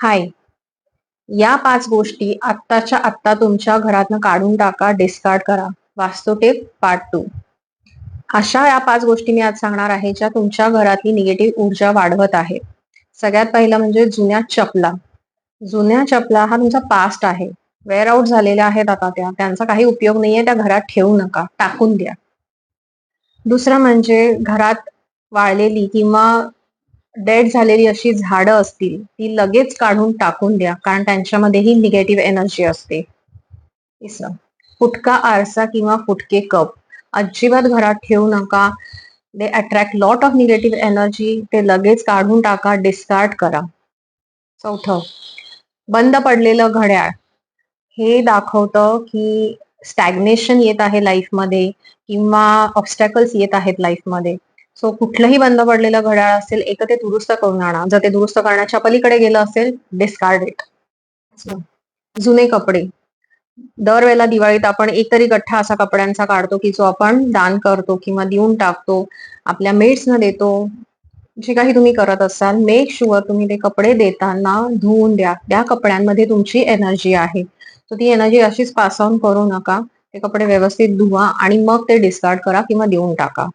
हाय. या 5 गोष्टी आत्ताच्या आत्ता तुमच्या घरातनं काढून टाका, डिस्कार्ड करा. वास्तू टिप पार्ट 2. अशा या 5 गोष्टी मी आज सांगणार आहे, ज्या तुमच्या घरातली निगेटिव्ह ऊर्जा वाढवत आहेत. सगळ्यात पहिलं म्हणजे जुन्या चपला. जुन्या चपला हा तुमचा पास्ट आहे. वेअर आउट झालेल्या आहेत आता त्या. त्यांचा काही उपयोग नाहीये. त्या घरात ठेवू नका. टाकून द्या. दुसरं म्हणजे घरात वाळलेली किंवा डेड झालेली अशी झाडं असतील, ती लगेच काढून टाकून द्या. कारण त्यांच्यामध्येही निगेटिव्ह एनर्जी असते. तिसरं, फुटका आरसा किंवा फुटके कप अजिबात घरात ठेवू नका. They attract lot of negative energy. ते लगेच काढून टाका, डिस्कार्ड करा. चौथं, बंद पडलेलं घड्याळ. हे दाखवतं की स्टॅग्नेशन येत आहे लाईफमध्ये किंवा ऑब्स्टॅकल्स येत आहेत लाईफमध्ये. सो कुठलंही बंद पडलेलं घड्याळ असेल, एक ते दुरुस्त करून आणा. जर ते दुरुस्त करण्याच्या पलीकडे गेलं असेल, डिस्कार्ड इट. जुने कपडे. दरवेळेला दिवाळीत आपण एक तरी गठ्ठा असा कपड्यांचा काढतो की जो आपण दान करतो किंवा देऊन टाकतो, आपल्या मेट्सना देतो. जे काही तुम्ही करत असाल, मेक शुअर तुम्ही ते कपडे देताना धुवून द्या. त्या कपड्यांमध्ये तुमची एनर्जी आहे. तर ती एनर्जी अशीच पास ऑन करू नका. ते कपडे व्यवस्थित धुवा आणि मग ते डिस्कार्ड करा किंवा देऊन टाका.